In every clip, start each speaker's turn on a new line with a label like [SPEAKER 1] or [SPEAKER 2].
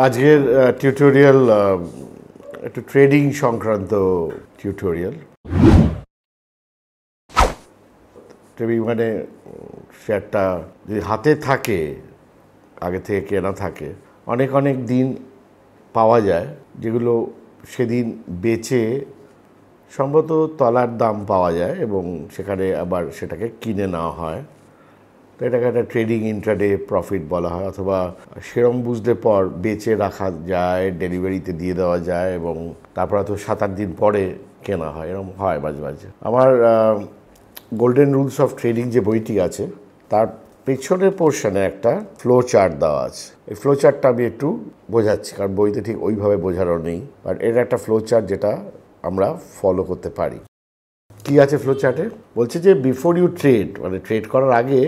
[SPEAKER 1] আজকের টিউটোরিয়াল একটু ট্রেডিং সংক্রান্ত টিউটোরিয়াল। ট্রেডিং মানে শেয়ারটা যদি হাতে থাকে, আগে থেকে কেনা থাকে, অনেক অনেক দিন পাওয়া যায় যেগুলো সেদিন বেচে সম্ভবত তলার দাম পাওয়া যায় এবং সেখানে আবার সেটাকে কিনে নেওয়া হয়। তো এটাকে একটা ট্রেডিং ইন্ট্রাডে প্রফিট বলা হয়, অথবা সেরম বুঝলে পর বেচে রাখা যায়, ডেলিভারিতে দিয়ে দেওয়া যায় এবং তারপর হয়তো 7-8 দিন পরে কেনা হয়, এরকম হয় মাঝে মাঝে। আমার গোল্ডেন রুলস অফ ট্রেডিং যে বইটি আছে তার পেছনের পোর্শনে একটা ফ্লো চার্ট দেওয়া আছে। এই ফ্লো চার্টটা আমি একটু বোঝাচ্ছি, কারণ বইতে ঠিক ওইভাবে বোঝানো নেই, বাট এটা একটা ফ্লো চার্ট যেটা আমরা ফলো করতে পারি। কি আছে ফ্লো চার্টে? বলছে যে বিফোর ইউ ট্রেড, মানে ট্রেড করার আগে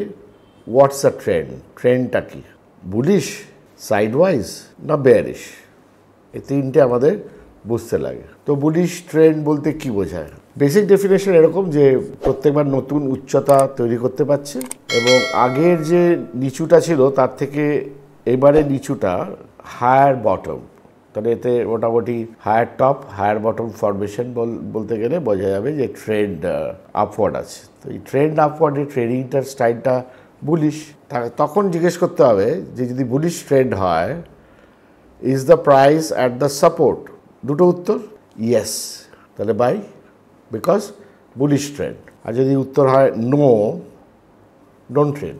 [SPEAKER 1] হোয়াটস আ ট্রেন্ড, ট্রেন্ডটা কি, বুলিশ, সাইডওয়াইজ না বেয়ারিশ, এই তিনটে আমাদের বুঝতে লাগে। তো বুলিশ ট্রেন্ড বলতে কি বোঝায়? বেসিক ডেফিনেশন এরকম যে প্রত্যেকবার নতুন উচ্চতা তৈরি করতে পারছে এবং আগের যে নিচুটা ছিল তার থেকে এবারে নিচুটা হায়ার বটম, তাহলে এতে মোটামুটি higher top higher bottom formation বলতে গেলে বোঝা যাবে যে ট্রেন্ড আপওয়ার্ড আছে। তো এই ট্রেন্ড আপওয়ার্ডে ট্রেডিংটার স্টাইলটা বুলিশ। তখন জিজ্ঞেস করতে হবে যে যদি বুলিশ ট্রেন্ড হয়, is the price at the support? দুটো উত্তর ইয়েস, তাহলে বাই, বিকজ বুলিশ ট্রেন্ড। আর যদি উত্তর হয় নো, ডোন্ট ট্রেড।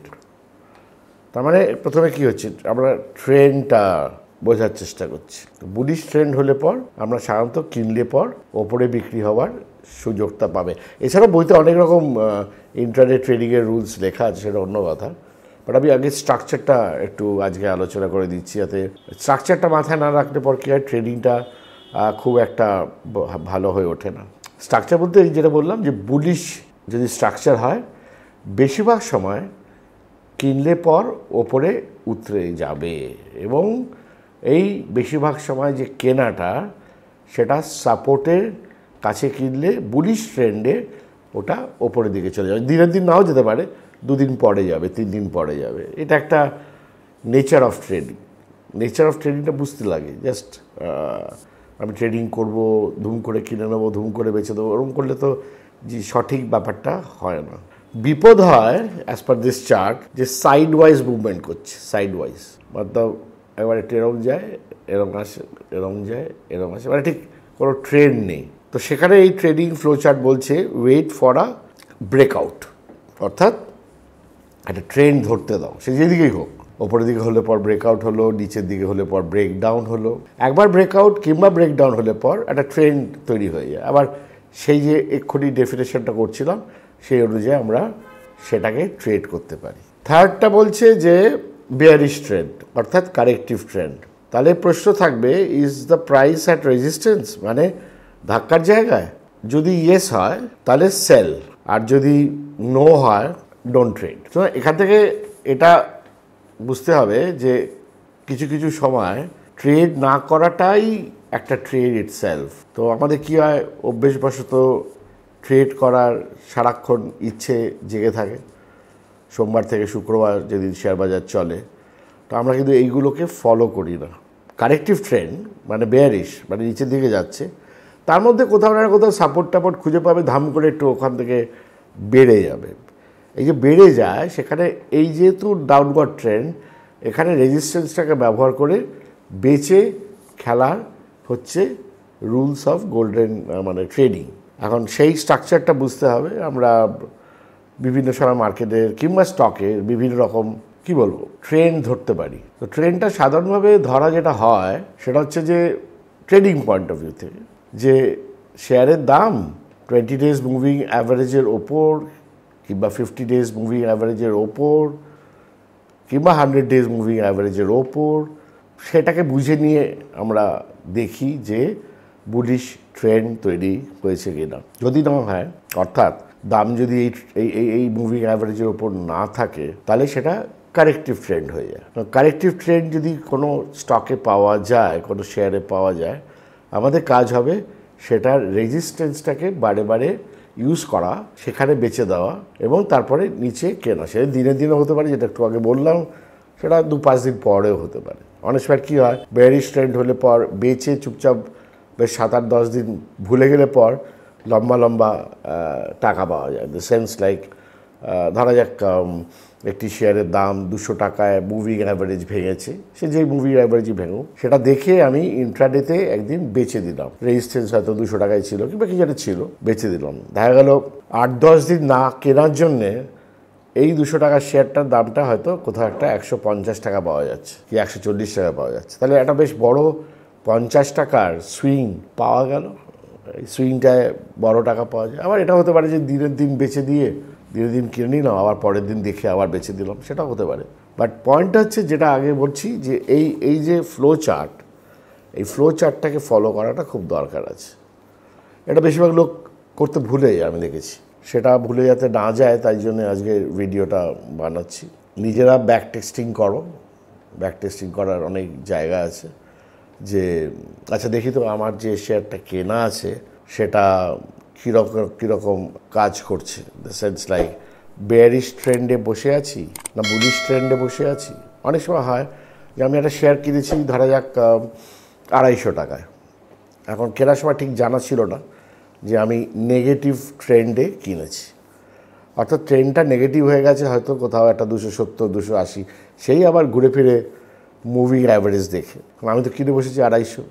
[SPEAKER 1] তার মানে প্রথমে কি হচ্ছে, আমরা ট্রেন্ডটা বোঝার চেষ্টা করছি। বুলিশ ট্রেন্ড হলে পর আমরা সাধারণত কিনলে পর ওপরে বিক্রি হওয়ার সুযোগটা পাবে। এছাড়াও বইতে অনেক রকম ইন্ট্রাডে ট্রেডিংয়ের রুলস লেখা আছে, সেটা অন্য কথা, বাট আমি আগে স্ট্রাকচারটা একটু আজকে আলোচনা করে দিচ্ছি, যাতে স্ট্রাকচারটা মাথায় না রাখলে পর কী হয়, ট্রেডিংটা খুব একটা ভালো হয়ে ওঠে না। স্ট্রাকচার বলতে যেটা বললাম যে বুলিশ যদি স্ট্রাকচার হয়, বেশিরভাগ সময় কিনলে পর ওপরে উতরে যাবে এবং এই বেশিরভাগ সময় যে কেনাটা সেটা সাপোর্টের কাছে কিনলে বুলিশ ট্রেন্ডে ওটা ওপরের দিকে চলে যাবে। দিনের দিন নাও যেতে পারে, 2 দিন পরে যাবে, 3 দিন পরে যাবে। এটা একটা nature of trading. Nature of ট্রেডিংটা বুঝতে লাগে। জাস্ট আমি ট্রেডিং করব, ধুম করে কিনে নেবো, ধুম করে বেচে দেবো, ওরকম করলে তো যে সঠিক ব্যাপারটা হয় না। বিপদ হয় অ্যাজ পার দিস চার্ট যে সাইড ওয়াইজ মুভমেন্ট করছে, সাইড ওয়াইজ মতলব একবার একটু এরম যায়, এরম আসে, এরম যায়, এরম আসে, মানে ঠিক কোনো ট্রেন্ড নেই। তো সেখানে এই ট্রেডিং ফ্লো চার্ট বলছে ওয়েট ফর আ ব্রেকআউট, অর্থাৎ একটা ট্রেন্ড ধরতে দাও, সে যেদিকেই হোক, ওপরের দিকে হলে পর ব্রেকআউট হলো, নিচের দিকে হলে পর ব্রেকডাউন হলো। একবার ব্রেকআউট কিংবা ব্রেকডাউন হলে পর একটা ট্রেন্ড তৈরি হয়ে যায়। আবার সেই যে এক্ষুনি ডেফিনেশনটা করছিলাম সেই অনুযায়ী আমরা সেটাকে ট্রেড করতে পারি। থার্ডটা বলছে যে বেয়ারিশ ট্রেন্ড, অর্থাৎ কারেক্টিভ ট্রেন্ড। তাহলে প্রশ্ন থাকবে, is the price at resistance, মানে ধাক্কার জায়গায়? যদি ইয়েস হয় তাহলে সেল, আর যদি নো হয় ডোন্ট ট্রেড। তো এখান থেকে এটা বুঝতে হবে যে কিছু কিছু সময় ট্রেড না করাটাই একটা ট্রেড ইটসেলফ। তো আমাদের কী হয়, অভ্যেসবশত ট্রেড করার সারাক্ষণ ইচ্ছে জেগে থাকে, সোমবার থেকে শুক্রবার যেদিন শেয়ার বাজার চলে। তো আমরা কিন্তু এইগুলোকে ফলো করি না। কারেক্টিভ ট্রেন্ড মানে বেয়ারিশ, মানে নিচের দিকে যাচ্ছে, তার মধ্যে কোথাও না কোথাও সাপোর্ট টাপোর্ট খুঁজে পাবে, ধাম করে একটু ওখান থেকে বেড়ে যাবে। এই যে বেড়ে যায়, সেখানে এই যেহেতু ডাউনওয়ার্ড ট্রেন্ড, এখানে রেজিস্ট্যান্সটাকে ব্যবহার করে বেচে খেলার হচ্ছে রুলস অফ গোল্ডেন মানে ট্রেডিং। এখন সেই স্ট্রাকচারটা বুঝতে হবে। আমরা বিভিন্ন সময় মার্কেটের কিংবা স্টকের বিভিন্ন রকম কি বলবো ট্রেন্ড ধরতে পারি। তো ট্রেন্ডটা সাধারণভাবে ধরা যেটা হয় সেটা হচ্ছে যে ট্রেডিং পয়েন্ট অফ ভিউ থেকে, যে শেয়ারের দাম 20 ডেজ মুভিং অ্যাভারেজের ওপর কিংবা 50 ডেজ মুভিং অ্যাভারেজের ওপর কিংবা 100 ডেজ মুভিং অ্যাভারেজের ওপর, সেটাকে বুঝে নিয়ে আমরা দেখি যে বুলিশ ট্রেন্ড তৈরি হয়েছে কিনা। যদি না হয়, অর্থাৎ দাম যদি এই মুভিং অ্যাভারেজের ওপর না থাকে, তাহলে সেটা কারেক্টিভ ট্রেন্ড হয়ে যায়। কারেক্টিভ ট্রেন্ড যদি কোনো স্টকে পাওয়া যায়, কোনো শেয়ারে পাওয়া যায়, আমাদের কাজ হবে সেটার রেজিস্ট্যান্সটাকে বারে বারে ইউজ করা, সেখানে বেচে দেওয়া এবং তারপরে নিচে কেনা। সে দিনে দিনে হতে পারে, যেটা একটু আগে বললাম, সেটা 2-5 দিন পরেও হতে পারে। অনেক সময় কী হয়, বেয়ারিশ ট্রেন্ড হলে পর বেচে চুপচাপ বেশ 7-8-10 দিন ভুলে গেলে পর লম্বা লম্বা টাকা পাওয়া যায়। দ্য সেন্স লাইক ধরা যাক একটি শেয়ারের দাম 200 টাকায় মুভিং অ্যাভারেজ ভেঙেছে, সে যেই মুভিং অ্যাভারেজই ভেঙুক, সেটা দেখে আমি ইন্ট্রাডেতে একদিন বেচে দিলাম। রেজিস্ট্যান্স হয়তো 200 টাকায় ছিল কিংবা কিছু একটা ছিল, বেচে দিলাম। দেখা গেল 8-10 দিন না কেনার জন্যে এই 200 টাকার শেয়ারটার দামটা হয়তো কোথাও একটা 150 টাকা পাওয়া যাচ্ছে কি 140 টাকা পাওয়া যাচ্ছে। তাহলে একটা বেশ বড় 50 টাকার সুইং পাওয়া গেল। এই সুইংটায় বড় টাকা পাওয়া যায়। আবার এটা হতে পারে যে দিনের দিন বেচে দিয়ে দিনের দিন কিনে নিলাম, আবার পরের দিন দেখে আবার বেচে দিলাম, সেটাও হতে পারে। বাট পয়েন্টটা হচ্ছে, যেটা আগে বলছি, যে এই যে ফ্লো চার্ট, এই ফ্লো চার্টটাকে ফলো করাটা খুব দরকার আছে। এটা বেশিরভাগ লোক করতে ভুলে যায়, আমি দেখেছি। সেটা ভুলে যাতে না যায় তাই জন্য আজকে ভিডিওটা বানাচ্ছি। নিজেরা ব্যাক টেস্টিং করো, ব্যাক টেস্টিং করার অনেক জায়গা আছে। যে আচ্ছা দেখি তো আমার যে শেয়ারটা কেনা আছে সেটা কীরকম কাজ করছে। দ্য সেন্স লাইক বেয়ারিশ ট্রেন্ডে বসে আছি না বুলিশ ট্রেন্ডে বসে আছি। অনেক সময় হয় যে আমি একটা শেয়ার কিনেছি ধরা যাক 250 টাকায়। এখন কেনার সময় ঠিক জানা ছিল না যে আমি নেগেটিভ ট্রেন্ডে কিনেছি, অর্থাৎ ট্রেন্ডটা নেগেটিভ হয়ে গেছে হয়তো কোথাও একটা 270-280, সেই আবার ঘুরে ফিরে মুভিং অ্যাভারেজ দেখে। আমি তো কিনে বসেছি 250,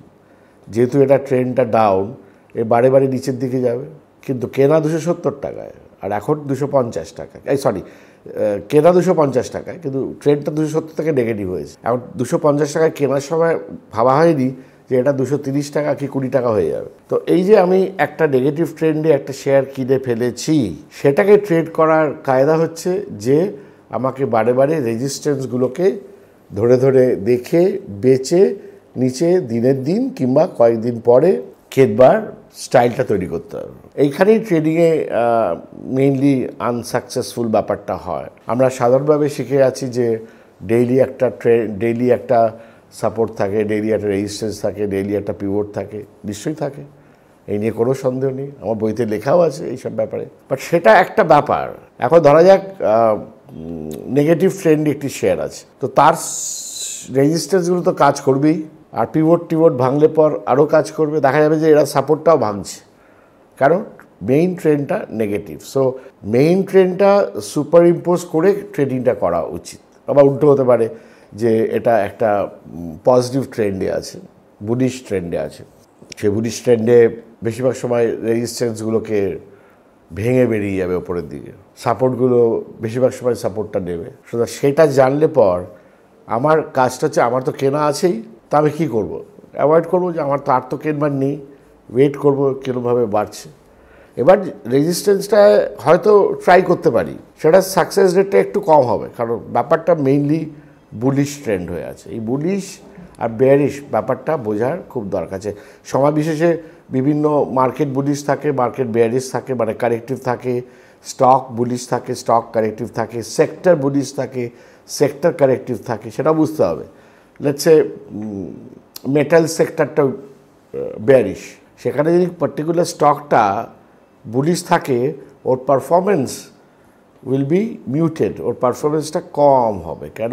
[SPEAKER 1] যেহেতু এটা ট্রেন্ডটা ডাউন, এ বারে বারে নিচের দিকে যাবে। কিন্তু কেনা 270 টাকায় আর এখন 250 টাকায়, কেনা 250 টাকায়, কিন্তু ট্রেন্ডটা 270 থেকে নেগেটিভ হয়েছে। এখন 250 টাকায় কেনার সময় ভাবা হয়নি যে এটা 230 টাকা কি 20 টাকা হয়ে যাবে। তো এই যে আমি একটা নেগেটিভ ট্রেন্ডে একটা শেয়ার কিনে ফেলেছি, সেটাকে ট্রেড করার কায়দা হচ্ছে যে আমাকে বারে বারে রেজিস্ট্যান্সগুলোকে ধরে ধরে দেখে বেচে নিচে দিনের দিন কিংবা কয়েকদিন পরে কেটবার স্টাইলটা তৈরি করতে হবে। এইখানেই ট্রেডিংয়ে মেইনলি আনসাকসেসফুল ব্যাপারটা হয়। আমরা সাধারণভাবে শিখে আছি যে ডেইলি একটা সাপোর্ট থাকে, ডেইলি একটা রেজিস্ট্যান্স থাকে, ডেইলি একটা পিভট থাকে, নিশ্চয়ই থাকে, এই নিয়ে কোনো সন্দেহ নেই, আমার বইতে লেখাও আছে এইসব ব্যাপারে। বাট সেটা একটা ব্যাপার। এখন ধরা যাক নেগেটিভ ট্রেন্ড একটি শেয়ার আছে, তো তার রেজিস্ট্যান্সগুলো তো কাজ করবেই, আর পিভট ভাঙলে পর আরও কাজ করবে। দেখা যাবে যে এরা সাপোর্টটাও ভাঙছে, কারণ মেইন ট্রেন্ডটা নেগেটিভ। সো মেইন ট্রেন্ডটা সুপার ইম্পোজ করে ট্রেডিংটা করা উচিত। আবার উল্টো হতে পারে যে এটা একটা পজিটিভ ট্রেন্ডে আছে, বুলিশ ট্রেন্ডে আছে, সেই বুলিশ ট্রেন্ডে বেশিরভাগ সময় রেজিস্ট্যান্সগুলোকে ভেঙে বেরিয়ে যাবে ওপরের দিকে, সাপোর্টগুলো বেশিরভাগ সময় সাপোর্টটা নেবে। সুতরাং সেটা জানলে পর আমার কাজটা হচ্ছে, আমার তো কেনা আছেই, তা আমি কী করবো? অ্যাভয়েড করবো যে আমার তার তো কেনবার নেই, ওয়েট করবো কীরকমভাবে বাড়ছে। এবার রেজিস্ট্যান্সটা হয়তো ট্রাই করতে পারি, সেটা সাকসেস রেটটা একটু কম হবে, কারণ ব্যাপারটা মেইনলি বুলিশ ট্রেন্ড হয়ে আছে। এই বুলিশ আর বেয়ারিশ ব্যাপারটা বোঝার খুব দরকার আছে। সময় বিশেষে বিভিন্ন মার্কেট বুলিশ থাকে, মার্কেট বেয়ারিশ থাকে, মানে কারেক্টিভ থাকে, স্টক বুলিশ থাকে, স্টক কারেক্টিভ থাকে, সেক্টর বুলিশ থাকে, সেক্টর কারেক্টিভ থাকে, সেটা বুঝতে হবে। লেটস সে মেটাল সেক্টরটা বেয়ারিশ, সেখানে যদি পার্টিকুলার স্টকটা বুলিশ থাকে, ওর পারফরমেন্স উইল বি মিউটেড, ওর পারফরমেন্সটা কম হবে, কেন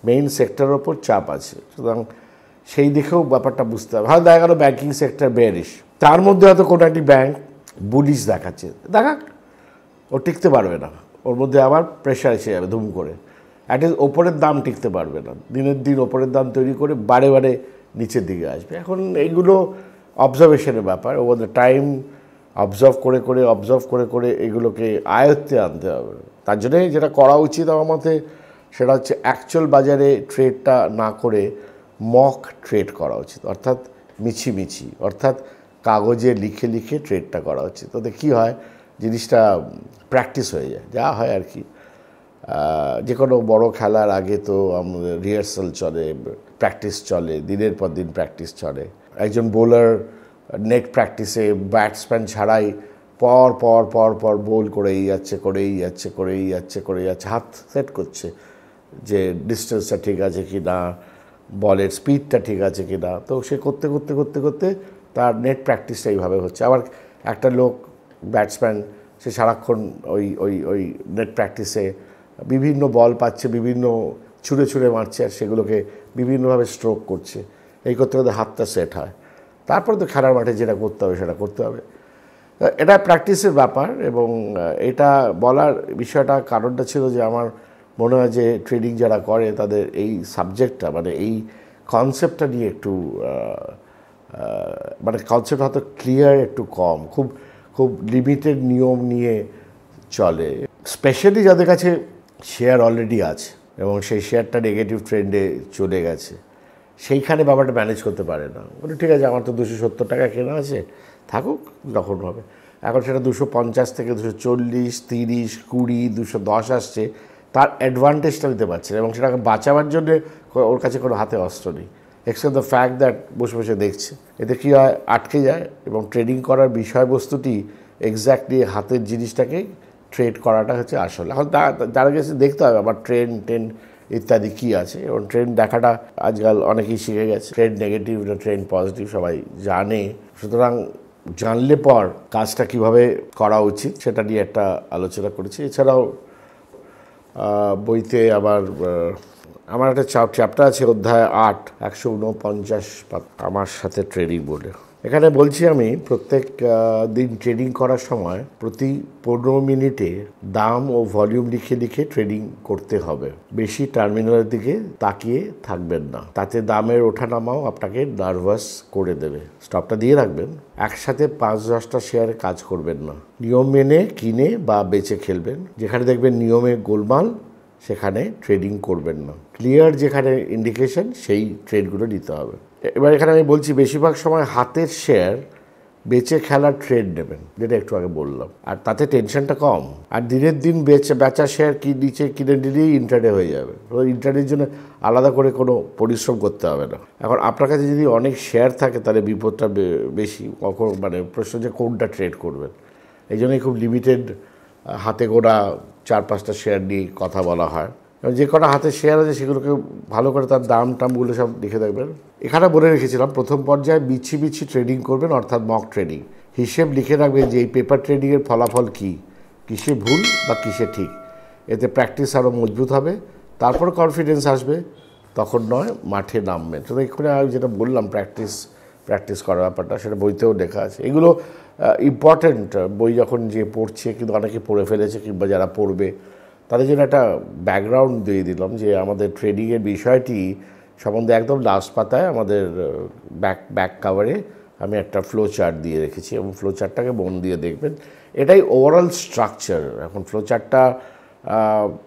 [SPEAKER 1] মেইন সেক্টরের ওপর চাপ আছে। সুতরাং সেই দিকেও ব্যাপারটা বুঝতে হবে। হয়তো দেখা গেল ব্যাঙ্কিং সেক্টর বেয়ারিশ, তার মধ্যে হয়তো কোনো একটি ব্যাঙ্ক বুলিশ দেখাচ্ছে, দেখাক, ও টিকতে পারবে না, ওর মধ্যে আবার প্রেশার এসে যাবে ধুম করে, অ্যাটলিস্ট ওপরের দাম টিকতে পারবে না, দিনের দিন ওপরের দাম তৈরি করে বারে বারে নিচের দিকে আসবে। এখন এইগুলো অবজারভেশনের ব্যাপার, ওভার দ্য টাইম অবজার্ভ করে করে এগুলোকে আয়ত্তে আনতে হবে। তার জন্যে যেটা করা উচিত আমার মতে, সেটা হচ্ছে অ্যাকচুয়াল বাজারে ট্রেডটা না করে মক ট্রেড করা উচিত, অর্থাৎ মিছি, অর্থাৎ কাগজে লিখে লিখে ট্রেডটা করা উচিত। তাতে কী হয়, জিনিসটা প্র্যাকটিস হয়ে যায়, যা হয় আর কি। যে কোনো বড়ো খেলার আগে তো আমাদের রিহার্সাল চলে, প্র্যাকটিস চলে, দিনের পর দিন প্র্যাকটিস চলে। একজন বোলার নেট প্র্যাকটিসে ব্যাটসম্যান ছাড়াই পর পর পর পর বোল করেই যাচ্ছে, হাত সেট করছে যে ডিস্টেন্সটা ঠিক আছে কি না, বলের স্পিডটা ঠিক আছে কি না। তো সে করতে তার নেট প্র্যাকটিসটা এইভাবে হচ্ছে। আবার একটা লোক ব্যাটসম্যান, সে সারাক্ষণ ওই নেট প্র্যাকটিসে বিভিন্ন বল পাচ্ছে, বিভিন্ন ছুঁড়ে ছুঁড়ে মারছে আর সেগুলোকে বিভিন্নভাবে স্ট্রোক করছে, এই করতে করতে হাতটা সেট হয়। তারপরে তো খেলার মাঠে যেটা করতে হবে সেটা করতে হবে। এটা প্র্যাকটিসের ব্যাপার। এবং এটা বলার বিষয়টা কারণটা ছিল যে আমার মনে হয় যে ট্রেডিং যারা করে তাদের এই সাবজেক্টটা মানে এই কনসেপ্টটা নিয়ে একটু মানে কনসেপ্ট হয়তো ক্লিয়ার একটু কম, খুব খুব লিমিটেড নিয়ম নিয়ে চলে। স্পেশালি যাদের কাছে শেয়ার অলরেডি আছে এবং সেই শেয়ারটা নেগেটিভ ট্রেন্ডে চলে গেছে, সেইখানে ব্যাপারটা ম্যানেজ করতে পারে না। বলে ঠিক আছে, আমার তো 270 টাকা কেনা আছে, থাকুক যখন হবে। এখন সেটা 250 থেকে 240, 30, 20, 210 আসছে, তার অ্যাডভান্টেজটা নিতে পারছে না এবং সেটাকে বাঁচাবার জন্যে ওর কাছে কোনো হাতে অস্ত্র নেই, এক্সেপ্ট দ্য ফ্যাক্ট দ্যাট বসে বসে দেখছে। এতে কী হয়, আটকে যায় এবং ট্রেডিং করার বিষয়বস্তুটি এক্স্যাক্টলি হাতের জিনিসটাকে ট্রেড করাটা হচ্ছে আসল। এখন যারা গেছে দেখতে হবে আবার ট্রেন্ড ইত্যাদি কী আছে, এবং ট্রেন্ড দেখাটা আজকাল অনেকেই শিখে গেছে। ট্রেন্ড নেগেটিভ না ট্রেন্ড পজিটিভ সবাই জানে, সুতরাং জানলে পর কাজটা কিভাবে করা উচিত সেটা নিয়ে একটা আলোচনা করেছি। এছাড়াও বইতে আবার আমার একটা চ্যাপ্টার আছে, অধ্যায় 8, 149 আমার সাথে ট্রেডিং বলে। এখানে বলছি আমি প্রত্যেক দিন ট্রেডিং করার সময় প্রতি 15 মিনিটে দাম ও ভলিউম লিখে লিখে ট্রেডিং করতে হবে। বেশি টার্মিনালের দিকে তাকিয়ে থাকবেন না, তাতে দামের ওঠানামাও আপনাকে নার্ভাস করে দেবে। স্টপটা দিয়ে রাখবেন। একসাথে 5-10টা শেয়ারে কাজ করবেন না, নিয়ম মেনে কিনে বা বেচে খেলবেন। যেখানে দেখবেন নিয়মে গোলমাল সেখানে ট্রেডিং করবেন না। ক্লিয়ার যেখানে ইন্ডিকেশন সেই ট্রেডগুলো নিতে হবে। এবার এখানে আমি বলছি বেশিরভাগ সময় হাতের শেয়ার বেচে খেলার ট্রেড নেবেন, যেটা একটু আগে বললাম, আর তাতে টেনশনটা কম। আর দিনের দিন বেচা শেয়ার নিচে কিনে নিলেই ইন্ট্রাডে হয়ে যাবে। ইন্ট্রাডের জন্য আলাদা করে কোনো পরিশ্রম করতে হবে না। এখন আপনার কাছে যদি অনেক শেয়ার থাকে তাহলে বিপদটা বেশি, মানে প্রশ্ন যে কোনটা ট্রেড করবেন। এই জন্যই খুব লিমিটেড হাতে গোনা 4-5টা শেয়ার নিয়ে কথা বলা হয়। যে কটা হাতে শেয়ার আছে সেগুলোকে ভালো করে তার দাম টামগুলো সব লিখে দেখবেন। এখানে বলে রেখেছিলাম প্রথম পর্যায়ে বিচ্ছি ট্রেডিং করবেন, অর্থাৎ মক ট্রেডিং। হিসেব লিখে রাখবেন যে এই পেপার ট্রেডিংয়ের ফলাফল কী, কিসে ভুল বা কিসে ঠিক। এতে প্র্যাকটিস আরও মজবুত হবে, তারপর কনফিডেন্স আসবে, তখন নয় মাঠে নামবেন। তো এখানে আমি যেটা বললাম প্র্যাকটিস করার ব্যাপারটা, সেটা বইতেও লেখা আছে। এগুলো ইম্পর্ট্যান্ট। বই যখন যে পড়ছে, কিন্তু অনেকে পড়ে ফেলেছে কিংবা যারা পড়বে তাদের জন্য একটা ব্যাকগ্রাউন্ড দিয়ে দিলাম যে আমাদের ট্রেডিংয়ের বিষয়টি সম্বন্ধে একদম লাস্ট পাতায় আমাদের ব্যাক কাভারে আমি একটা ফ্লো চার্ট দিয়ে রেখেছি এবং ফ্লো চার্টটাকে মন দিয়ে দেখবেন। এটাই ওভারঅল স্ট্রাকচার। এখন ফ্লো চার্টটা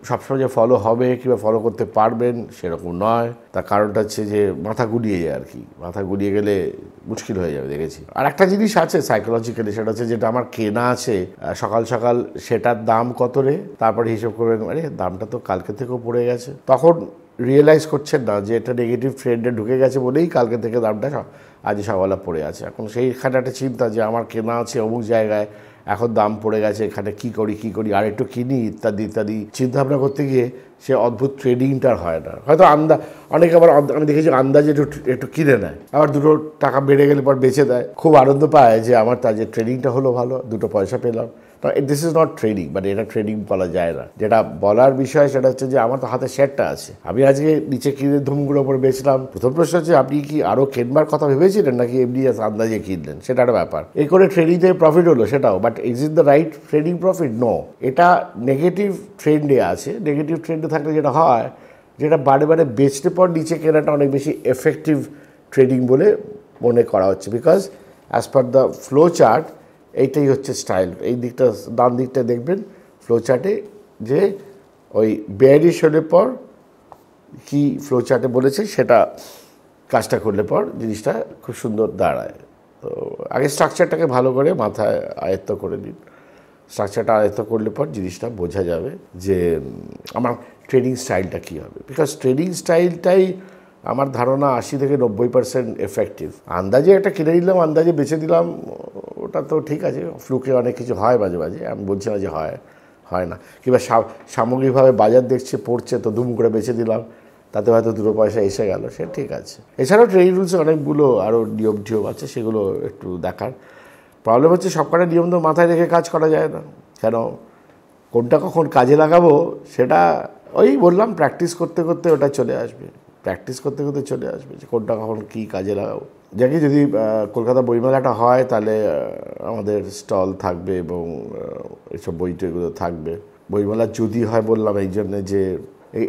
[SPEAKER 1] সবসময় যে ফলো হবে কিংবা ফলো করতে পারবেন সেরকম নয়। তার কারণটা হচ্ছে যে মাথা গুলিয়ে যায় আর কি, মাথা গুলিয়ে গেলে মুশকিল হয়ে যাবে দেখেছি। আর একটা জিনিস আছে সাইকোলজিক্যালি, সেটা হচ্ছে যেটা আমার কেনা আছে সকাল সকাল সেটার দাম কত রে, তারপরে হিসেব করবেন আরে দামটা তো কালকে থেকেও পড়ে গেছে। তখন রিয়েলাইজ করছেন না যে এটা নেগেটিভ ট্রেন্ডে ঢুকে গেছে বলেই কালকে থেকে দামটা আজ সকালে পড়ে আছে। এখন সেইখানে একটা চিন্তা যে আমার কেনা আছে অমুক জায়গায়, এখন দাম পড়ে গেছে, এখানে কি করি আর একটু কিনি ইত্যাদি চিন্তাভাবনা করতে গিয়ে সে অদ্ভুত ট্রেডিংটা হয় না। হয়তো অনেকে আবার আমি দেখেছি আন্দাজে একটু কিনে নেয়, আবার 2 টাকা বেড়ে গেলে পর বেচে দেয়, খুব আনন্দ পায় যে আমার তার যে ট্রেডিংটা হলো ভালো, 2 পয়সা পেলাম। দিস ইজ নট ট্রেডিং, মানে এটা ট্রেডিং বলা যায় না। যেটা বলার বিষয় সেটা হচ্ছে যে আমার তো হাতে শেয়ারটা আছে, আমি আজকে নিচে কিনে ধুমগুলো ওপরে বেচলাম। প্রথম প্রশ্ন হচ্ছে আপনি কি আরও কেনবার কথা ভেবেছিলেন নাকি এমনি আন্দাজে কিনলেন, সেটা একটা ব্যাপার। এই করে ট্রেডিং থেকে প্রফিট হলো সেটাও, but is it the right trading profit? No. এটা নেগেটিভ ট্রেন্ডে আছে। নেগেটিভ ট্রেন্ডে থাকলে যেটা হয়, যেটা বারে বারে বেচতে পর নিচে কেনাটা অনেক বেশি এফেক্টিভ ট্রেডিং বলে মনে করা হচ্ছে, because as per the flow chart এইটাই হচ্ছে স্টাইল। এই দিকটা ডান দিকটা দেখবেন ফ্লো চার্টে যে ওই বেয়ারিশ হলে পর কি ফ্লো চার্টে বলেছে সেটা কাজটা করলে পর জিনিসটা খুব সুন্দর দাঁড়ায়। তো আগে স্ট্রাকচারটাকে ভালো করে মাথায় আয়ত্ত করে নিন। স্ট্রাকচারটা আয়ত্ত করলে পর জিনিসটা বোঝা যাবে যে আমার ট্রেডিং স্টাইলটা কী হবে। বিকজ ট্রেডিং স্টাইলটাই আমার ধারণা 80 থেকে 90% এফেক্টিভ। আন্দাজে একটা কিনে নিলাম, আন্দাজে বেচে দিলাম, ওটা তো ঠিক আছে, ফ্লুকে অনেক কিছু হয় মাঝে মাঝে, আমি বলছি না যে হয় না। কিংবা সামগ্রিকভাবে বাজার দেখছে পড়ছে তো দুম করে বেচে দিলাম, তাতে হয়তো 2 পয়সা এসে গেল, সে ঠিক আছে। এছাড়াও ট্রেডিং রুলসে অনেকগুলো আরও নিয়ম আছে, সেগুলো একটু দেখার। প্রবলেম হচ্ছে সবকটা নিয়ম তো মাথায় রেখে কাজ করা যায় না। কেন কোনটা কখন কাজে লাগাবো সেটা ওই বললাম প্র্যাকটিস করতে করতে ওটা চলে আসবে, প্র্যাকটিস করতে করতে চলে আসবে যে কোনটা কখন কী কাজে লাগাবো। যাকে যদি কলকাতা বইমেলাটা হয় তাহলে আমাদের স্টল থাকবে এবং এইসব বইটইগুলো থাকবে। বইমেলা যদি হয় বললাম এই জন্যে যে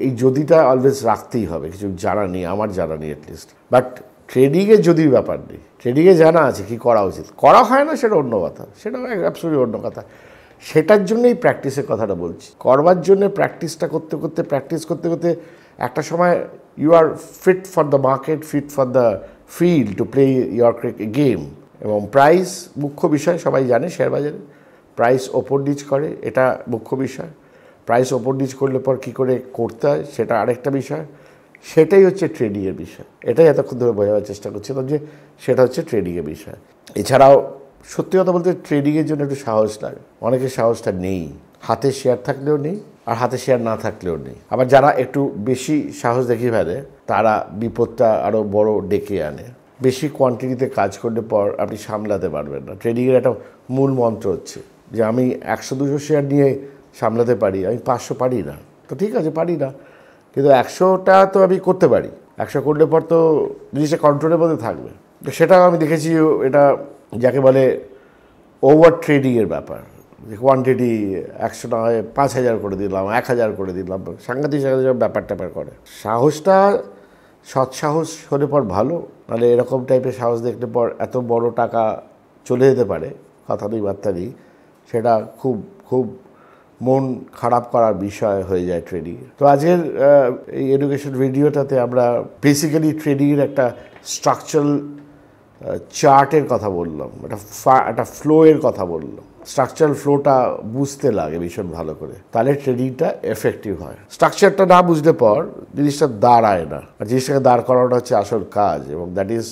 [SPEAKER 1] এই যদিটা অলওয়েজ রাখতেই হবে, কিছু জানা নেই, আমার জানা নেই অ্যাটলিস্ট। বাট ট্রেডিংয়ে যদি ব্যাপার নেই, ট্রেডিংয়ে জানা আছে কি করা উচিত, করা হয় না সেটা অন্য কথা, সেটা অ্যাবসলিউটলি অন্য কথা। সেটার জন্যই প্র্যাকটিসের কথাটা বলছি। করবার জন্যে প্র্যাকটিসটা করতে করতে প্র্যাকটিস করতে করতে একটা সময় you are fit for the market, fit for the field to play your game. এবং প্রাইস মুখ্য বিষয়, সবাই জানে শেয়ার বাজারে প্রাইস ওপর নিচ করে, এটা মুখ্য বিষয়। প্রাইস ওপর নিচ করলে পর কী করে করতে হয় সেটা আরেকটা বিষয়। সেটাই হচ্ছে ট্রেডিংয়ের বিষয়। এটাই এতক্ষণ ধরে বোঝাবার চেষ্টা করছিলাম যে সেটা হচ্ছে ট্রেডিংয়ের বিষয়। এছাড়াও সত্যি কথা বলতে ট্রেডিংয়ের জন্য একটু সাহস লাগে, অনেকের সাহসটা নেই। হাতে শেয়ার থাকলেও নেই, আর হাতে শেয়ার না থাকলেও নেই। আবার যারা একটু বেশি সাহস দেখিয়ে ফেলে তারা বিপদটা আরও বড় ডেকে আনে। বেশি কোয়ান্টিটিতে কাজ করলে পর আপনি সামলাতে পারবেন না। ট্রেডিংয়ের একটা মূল মন্ত্র হচ্ছে যে আমি 100-200 শেয়ার নিয়ে সামলাতে পারি, আমি 500 পারি না, তো ঠিক আছে পারি না, কিন্তু 100টা তো আমি করতে পারি। 100 করলে পর তো জিনিসটা কন্ট্রোলের মধ্যে থাকবে। তো সেটাও আমি দেখেছি, এটা যাকে বলে ওভার ট্রেডিংয়ের ব্যাপার। যে কোয়ান্টিটি 100 না হয় 5000 করে দিলাম, 1000 করে দিলাম, সাংঘাতিক ব্যাপার ট্যাপার করে। সাহসটা সৎসাহস হলে পর ভালো, নাহলে এরকম টাইপের সাহস দেখলে পর এত বড় টাকা চলে যেতে পারে, কথা নেই বার্তা নেই। সেটা খুব খুব মন খারাপ করার বিষয় হয়ে যায় ট্রেডিংয়ে। তো আজকের এই এডুকেশন ভিডিওটাতে আমরা বেসিক্যালি ট্রেডিংয়ের একটা স্ট্রাকচারাল চার্টের কথা বললাম, একটা ফ্লোয়ের কথা বললাম। স্ট্রাকচারাল ফ্লোটা বুঝতে লাগে ভীষণ ভালো করে, তাহলে ট্রেডিংটা এফেক্টিভ হয়। স্ট্রাকচারটা না বুঝলে পর জিনিসটা দাঁড়ায় না, আর জিনিসটাকে দাঁড় করানোটা হচ্ছে আসল কাজ, এবং that is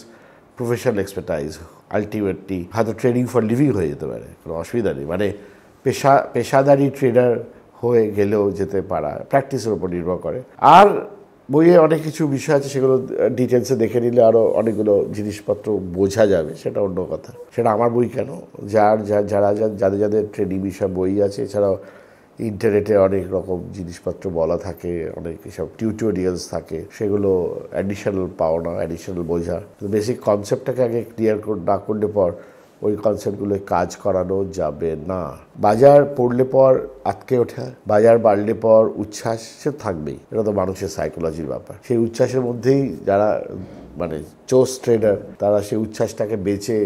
[SPEAKER 1] professional expertise. Ultimately হয়তো ট্রেডিং ফর লিভিং হয়ে যেতে পারে, কোনো অসুবিধা নেই, মানে পেশাদারি ট্রেডার হয়ে গেলেও যেতে পারা প্র্যাকটিসের উপর নির্ভর করে। আর বইয়ে অনেক কিছু বিষয় আছে, সেগুলো ডিটেলসে দেখে নিলে আরও অনেকগুলো জিনিসপত্র বোঝা যাবে, সেটা অন্য কথা। সেটা আমার বই কেন, যাদের ট্রেডিং বিষয় বই আছে, এছাড়াও ইন্টারনেটে অনেক রকম জিনিসপত্র বলা থাকে, অনেক সব টিউটোরিয়ালস থাকে, সেগুলো অ্যাডিশনাল পাওনা, অ্যাডিশনাল বোঝা। বেসিক কনসেপ্টটাকে আগে ক্লিয়ার না করলে পর ওই কনসেপ্টগুলো কাজ করানো যাবে না। বাজার পড়লে পর আটকে ওঠা, বাজার বাড়লে পর উচ্ছ্বাস সে থাকবেই, এটা তো মানুষের সাইকোলজির ব্যাপার। সেই উচ্ছ্বাসের মধ্যেই যারা মানে চোস ট্রেডার, তারা সেই উচ্ছ্বাসটাকে বেচে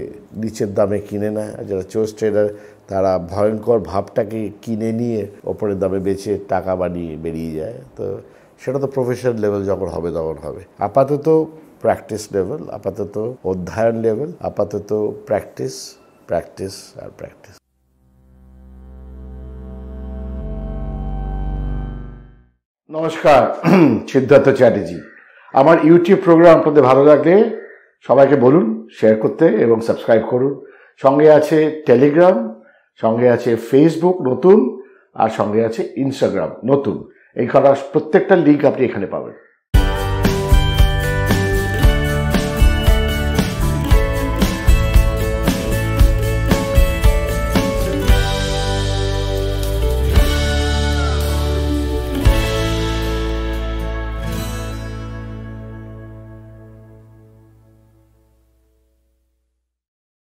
[SPEAKER 1] নিচের দামে কিনে নেয়, আর যারা চোস ট্রেডার তারা ভয়ঙ্কর ভাবটাকে কিনে নিয়ে ওপরের দামে বেচে টাকা বানিয়ে বেরিয়ে যায়। তো সেটা তো প্রফেশনাল লেভেল যখন হবে তখন হবে। আপাতত প্র্যাকটিস লেভেল, আপাতত অধ্যয়ন লেভেল, আপাতত প্র্যাকটিস প্র্যাকটিস আর প্র্যাকটিস। নমস্কার, সিদ্ধার্থ চ্যাটার্জি। আমার ইউটিউব প্রোগ্রাম আপনাদের ভালো লাগলে সবাইকে বলুন শেয়ার করতে এবং সাবস্ক্রাইব করুন। সঙ্গে আছে টেলিগ্রাম, সঙ্গে আছে ফেসবুক নতুন, আর সঙ্গে আছে ইনস্টাগ্রাম নতুন। এই প্রত্যেকটা লিঙ্ক আপনি এখানে পাবেন।